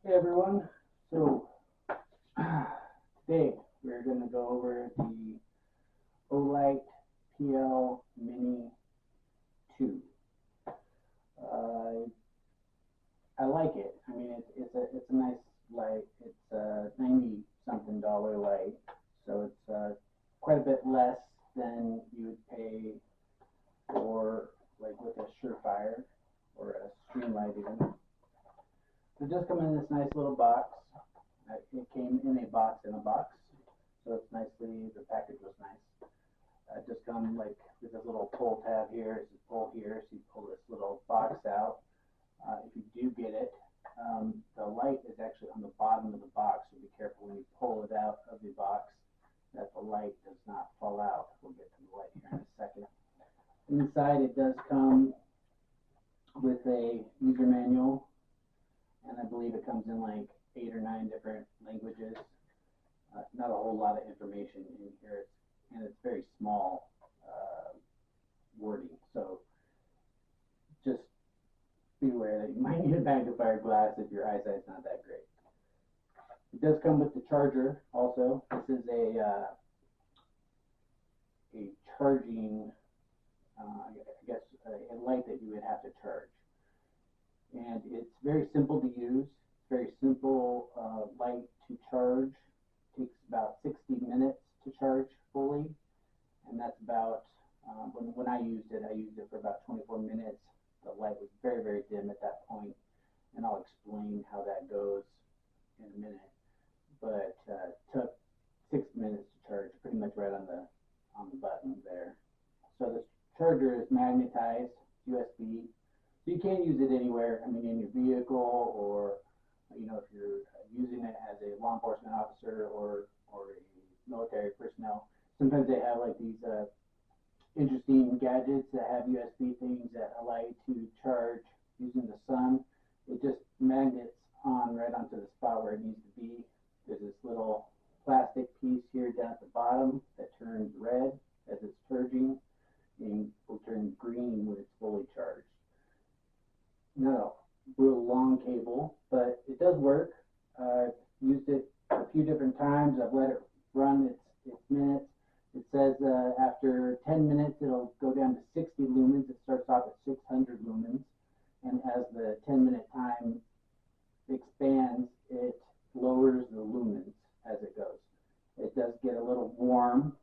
Hey everyone, so today we're going to go over the Olight PL Mini 2. Uh, I like it. I mean, it's a nice light. It's a 90 something dollar light, so it's quite a bit less than you would pay for like with a Surefire or a Streamlight even. It does come in this nice little box. It came in a box in a box, so it's nicely, the package was nice. It just come like with this little pull tab here, so you pull here, so you pull this little box out. If you do get it, the light is actually on the bottom of the box, so be careful when you pull it out of the box that the light does not fall out. We'll get to the light here in a second. Inside it does come with a user manual, and I believe it comes in like 8 or 9 different languages. Not a whole lot of information in here, and it's very small wording, so just be aware that you might need a magnifier glass if your eyesight's not that great. It does come with the charger also. This is a charging, I guess, a light that you would have to charge. And it's very simple to use, very simple light to charge. It takes about 60 minutes to charge fully, and that's about, when I used it for about 24 minutes. The light was very, very dim at that point, and I'll explain how that goes in a minute. But took 60 minutes to charge, pretty much right on the button there. So this charger is magnetized USB. So you can use it anywhere. I mean, in your vehicle, or if you're using it as a law enforcement officer or a military personnel. Sometimes they have like these interesting gadgets that have USB things that allow you to charge using the sun. It just magnets on right onto the spot where it needs to be. There's this little plastic piece here down at the bottom that turns red as it's charging, and will turn green when it's fully charged. Not a real long cable, but it does work. I've used it a few different times. I've let it run its minutes. It says after 10 minutes it'll go down to 60 lumens. It starts off at 600 lumens, and as the 10-minute time expands, it lowers the lumens as it goes. It does get a little warm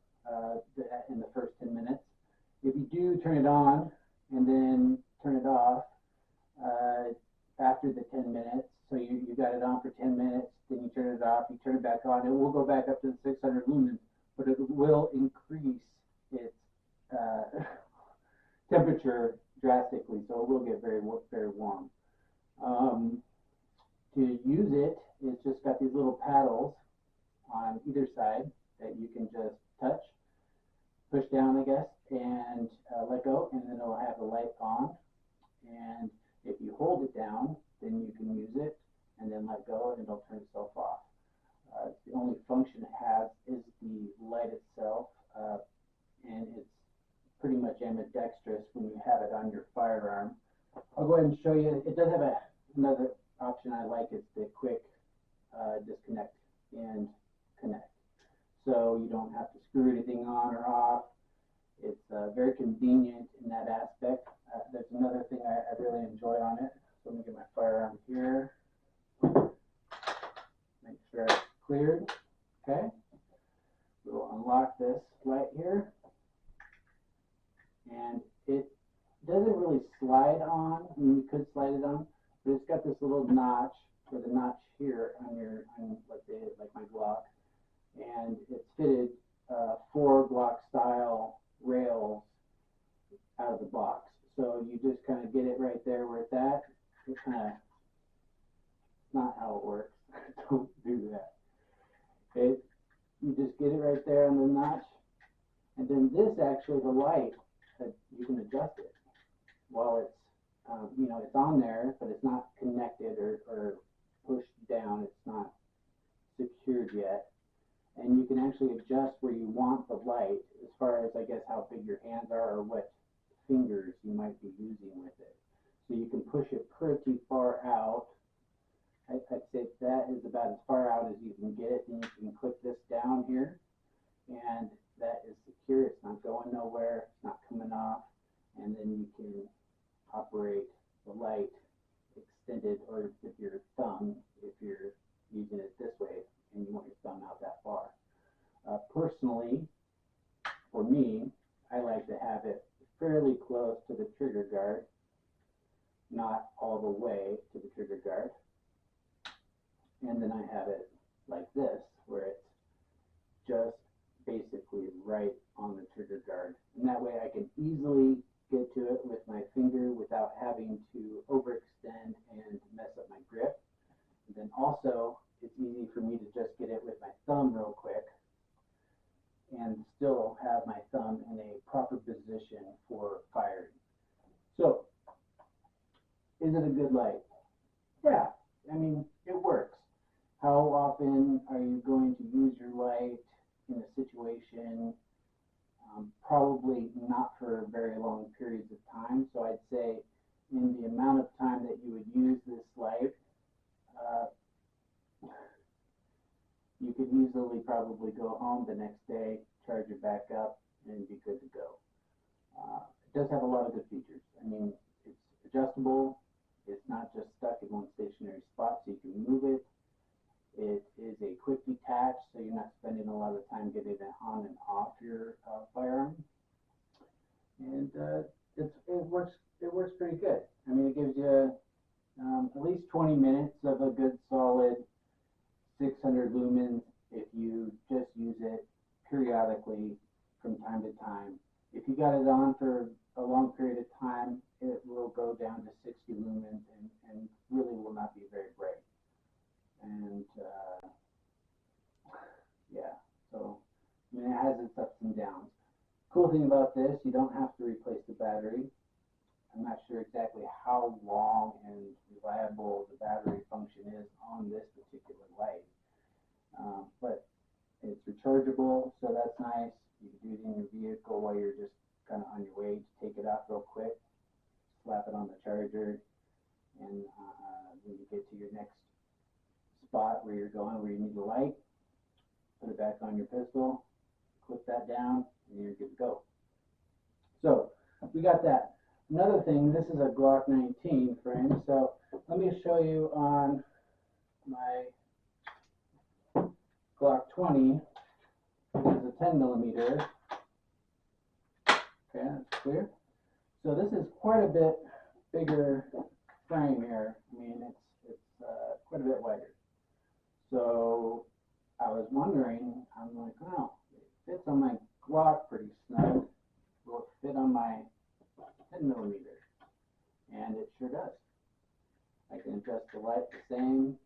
in the first 10 minutes. If you do turn it on and then turn it off after the 10 minutes, so you got it on for 10 minutes, then you turn it off, you turn it back on, it will go back up to the 600 lumens, but it will increase its temperature drastically, so it will get very, very warm. To use it, it's just got these little paddles on either side that you can just touch, push down, I guess, and let go, and then it'll have the light on. And if you hold it down, then you can use it, and then let go, and it'll turn itself off. The only function it has is the light itself, and it's pretty much ambidextrous when you have it on your firearm. I'll go ahead and show you. It does have another option I like. It's the quick disconnect and connect. So you don't have to screw anything on or off. It's very convenient in that aspect. There's another thing I really enjoy on it. So let me get my firearm here. Make sure it's cleared. Okay. We'll unlock this light here. And it doesn't really slide on. I mean, you could slide it on, but it's got this little notch, or the notch here on like my Glock, and it's fitted 4 Glock style rails out of the box. So you just kind of get it right there where it's at. It's kind of not how it works. Don't do that. Okay, you just get it right there on the notch, and then this actually, the light, you can adjust it while it's it's on there, but it's not connected or pushed down. It's not secured yet, and you can actually adjust where you want the light as far as, I guess, how big your hands are or what fingers you might be using with it. So you can push it pretty far out I'd say that is about as far out as you can get it. Then you can click this down here, and that is secure. It's not going nowhere. It's not coming off. And then you can operate the light extended, or with your thumb, if you're using it this way and you want your thumb out that far. Personally, for me, I like to have it fairly close to the trigger guard, not all the way to the trigger guard. And then I have it like this, where it's just basically right on the trigger guard. And that way I can easily get to it with my finger without having to overextend and mess up my grip. And then also, it's easy for me to just get it with my thumb real quick and still have my thumb in a proper position for firing. So, is it a good light? Yeah, I mean, it works. How often are you going to use your light in a situation? Probably not for very long periods of time. So I'd say in the amount of time that you would use this light, you could easily probably go home the next day, charge it back up, and be good to go. It does have a lot of good features. I mean, it's adjustable. It's not just stuck in one stationary spot, so you can move it. It is a quick detach, so you're not spending a lot of time getting it on and off your firearm. And it works pretty good. I mean, it gives you at least 20 minutes of a good solid 600 lumens if you just use it periodically from time to time. If you got it on for a long period of time, it will go down to 60 lumens and really will not be very bright. And yeah, so I mean, it has its ups and downs. Cool thing about this, you don't have to replace the battery. I'm not sure exactly how long and reliable the battery function is on this particular light, but it's rechargeable, so that's nice. You can do it in your vehicle while you're just kind of on your way. Take it out real quick, slap it on the charger, and when you get to your next spot where you're going, where you need the light, put it back on your pistol, clip that down, and you're good to go. So we got that. Another thing, this is a Glock 19 frame, so let me show you on my Glock 20. This is a 10 millimeter. Okay, that's clear. So this is quite a bit bigger frame here. I mean, it's quite a bit wider. So I was wondering, I'm like, oh, it fits on my Glock pretty snug. Will it fit on my 10 millimeter? And it sure does. I can adjust the light the same,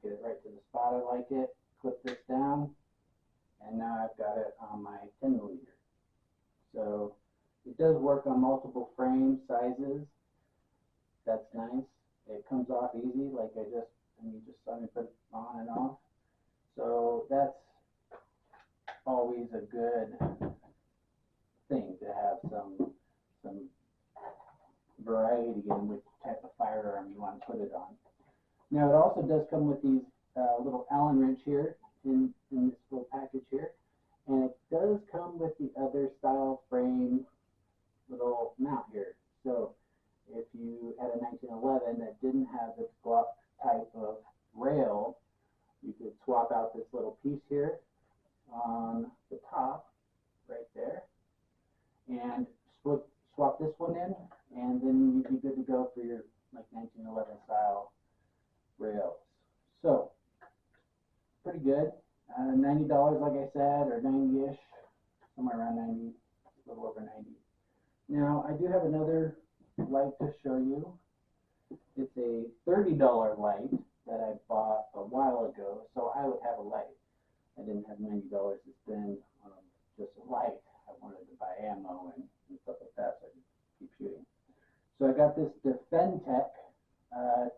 get it right to the spot I like it, clip this down, and now I've got it on my 10 millimeter. So it does work on multiple frame sizes. That's nice. It comes off easy, like you just saw me put it on and off. So that's always a good thing to have some variety in which type of firearm you want to put it on. Now it also does come with these little Allen wrench here in this little package here, and it does come with the other style frame little mount here. So if you had a 1911 that didn't have this Glock type of rail, you could swap out this little piece here on the top right there and swap this one in, and then you'd be good to go for your like 1911 style rails. So pretty good. $90 like I said, or 90-ish, somewhere around 90, a little over 90. Now I do have another light to show you. It's a $30 light that I bought a while ago, so I would have a light. I didn't have $90 to spend on just a light. I wanted to buy ammo and stuff like that, so I could keep shooting. So I got this Defendtech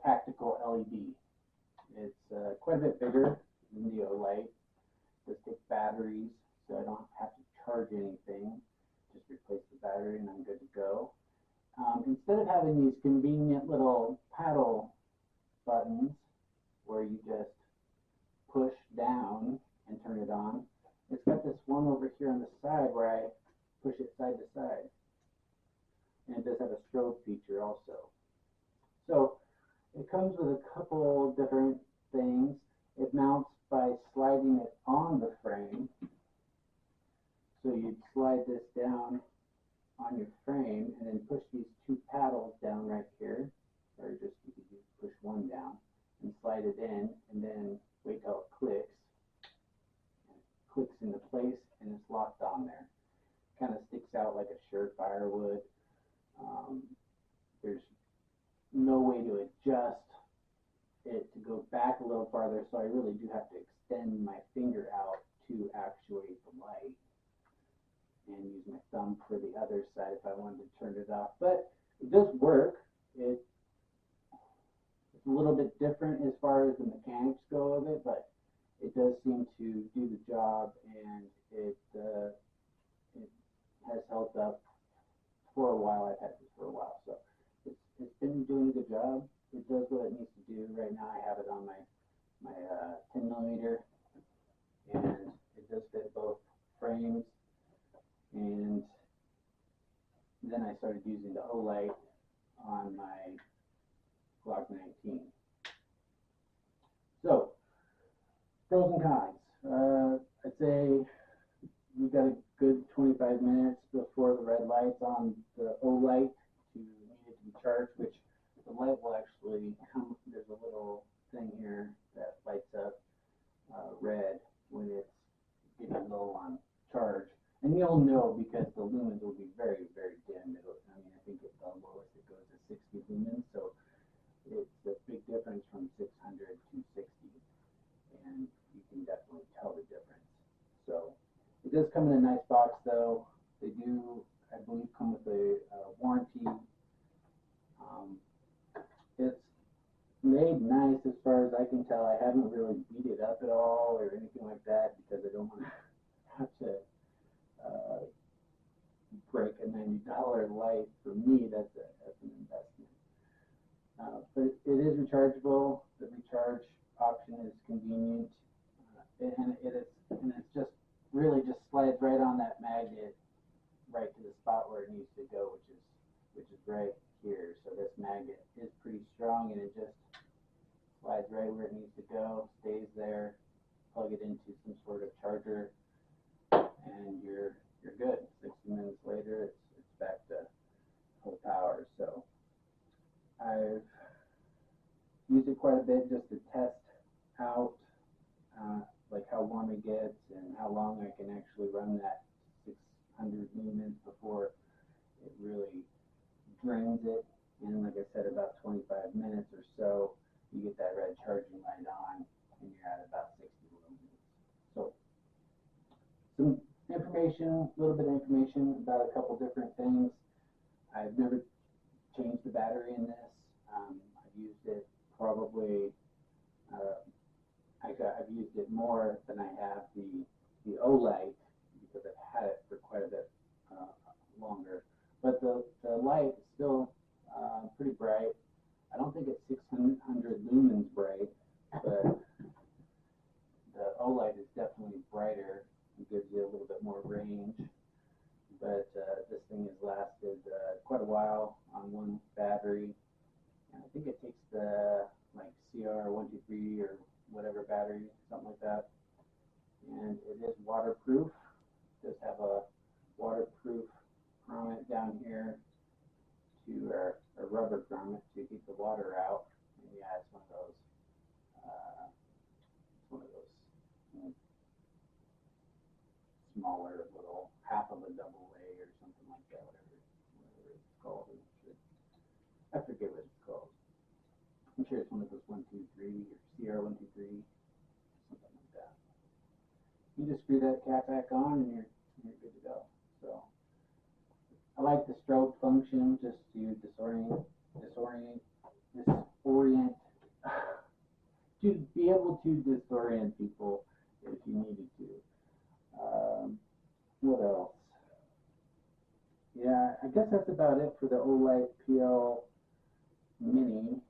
tactical LED. It's quite a bit bigger than the Olight. It takes batteries, so I don't have to charge anything. Just replace the battery and I'm good to go. Instead of having these convenient little paddle buttons, comes with a couple different things. It mounts by sliding it on the frame. So you'd slide this down on your frame and then push these two paddles down right here, or just you could just push one down and slide it in, and then wait till it clicks. It clicks into place and it's locked on there. Kind of sticks out like a Surefire would. There's no way to adjust it to go back a little farther, so I really do have to extend my finger out to actuate the light and use my thumb for the other side if I wanted to turn it off. But it does work. It's a little bit different as far as the mechanics go of it, but it does seem to do the job, and it has held up for a while. I've had this for a while, so it's been doing a good job. It does what it needs to do. Right now I have it on my 10 millimeter, and it does fit both frames. And then I started using the Olight on my Glock 19. So, pros and cons. I'd say we've got a good 25 minutes before the red light's on the Olight to need it to be charged, which the light will actually come. There's a little thing here that lights up red when it's getting low on charge. And you'll know because the lumens will be very, very dim. I think at the lowest it goes to 60 lumens, so it's a big difference from 600 to 60, and you can definitely tell the difference. So it does come in a nice box, though. They do, I believe, come with a warranty. It's made nice as far as I can tell. I haven't really beat it up at all or anything like that because I don't want to have to break a $90 light. For me, that's an investment. But it is rechargeable. The recharge option is convenient, and it's just really just slides right on that magnet, right to the spot where it needs to go, which is right here. So this magnet is pretty strong, and it just slides right where it needs to go, stays there. Plug it into some sort of charger, and you're good. 60 minutes later, it's back to full power. So I've used it quite a bit just to test out like how warm it gets and how long I can actually run that 600 lumens before it really drains it. And like I said, about 25 minutes or so, you get that red charging light on, and you're at about 60 lumens. So some information, a little bit of information about a couple different things. I've never changed the battery in this. I've used it probably, I've used it more than I have the Olight because I've had it for quite a bit longer. But the light is still pretty bright. I don't think it's 600 lumens bright, but the Olight is definitely brighter. It gives you a little bit more range. But this thing has lasted quite a while on one battery. And I think it takes the CR123 or whatever battery, something like that. And it is waterproof. It does have a waterproof grommet down here to a rubber grommet to keep the water out. And yeah, it's one of those smaller little half of a double A or something like that, whatever it's called. I forget what it's called. I'm sure it's one of those 123 or CR123, something like that. You just screw that cap back on and you're good to go. So I like the strobe function just to disorient to be able to disorient people if you needed to. What else? Yeah, I guess that's about it for the Olight PL Mini.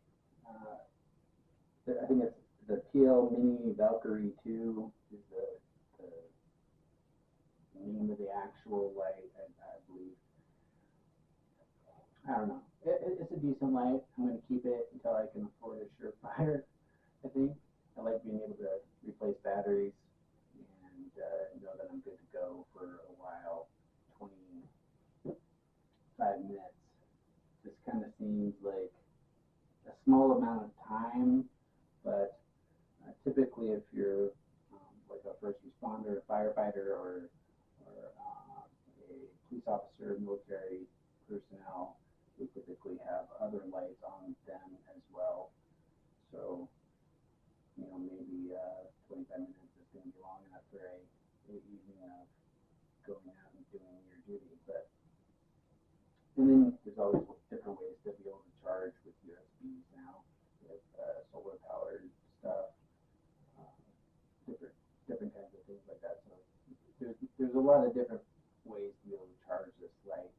I think it's the PL Mini Valkyrie 2 is the name of the actual light, I believe. I don't know. It's a decent light. I'm going to keep it until I can afford a Surefire, I think. I like being able to replace batteries and know that I'm good to go for a while. 25 minutes just kind of seems like a small amount of time, but typically if you're like a first responder, a firefighter, or a police officer, military personnel, they typically have other lights on them as well. So, maybe 25 minutes is going to be long enough for a evening of going out and doing your duty. But and then there's always different ways to be able to charge with USBs now, with solar powered stuff, uh, different kinds of things like that. So there's a lot of different ways to be able to charge this light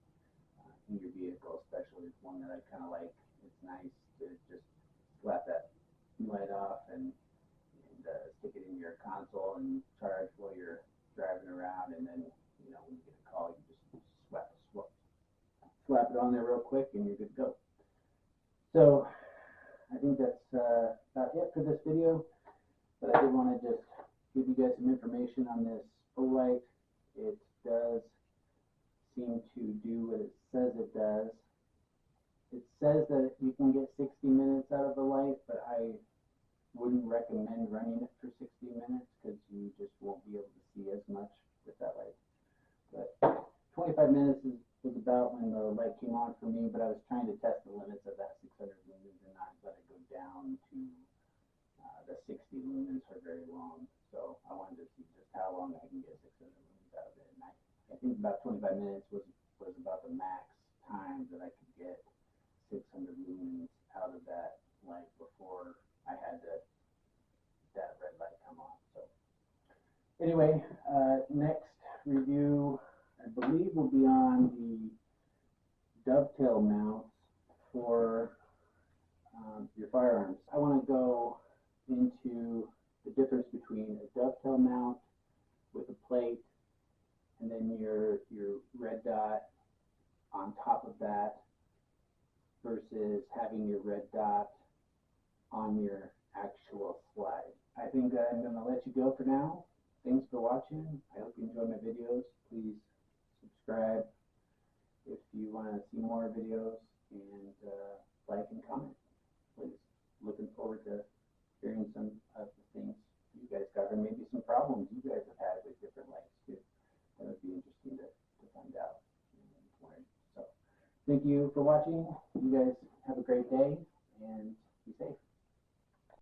in your vehicle, especially it's one that I kind of like. It's nice to just slap that light off and stick it in your console and charge while you're driving around, and then when you get a call, you just slap it on there real quick and you're good to go. So I think that's about it for this video, but I did want to just give you guys some information on this light. It does seem to do what it says it does. It says that you can get 60 minutes out of the light, but I wouldn't recommend running it for 60 minutes because you just won't be able to see as much with that light. But 25 minutes was about when the light came on for me, but I was trying to test the limits of that 600 lumens and not let it go down to the 60 lumens for very long. So I wanted to see just how long I can get 600 lumens out of it. And I think about 25 minutes was about the max time that I could get 600 lumens out of that light before I had that red light come on. So anyway, next review I believe will be on the dovetail mounts for your firearms. I want to go into the difference between a dovetail mount with a plate and then your red dot on top of that versus having your red dot on your actual slide. I think I'm going to let you go for now. Thanks for watching. I hope you enjoy my videos. Please subscribe if you want to see more videos, and like and comment, please. Looking forward to hearing some of the things you guys got, or maybe some problems you guys have had with different lights too. That would be interesting to find out and learn. So thank you for watching. You guys have a great day and be safe.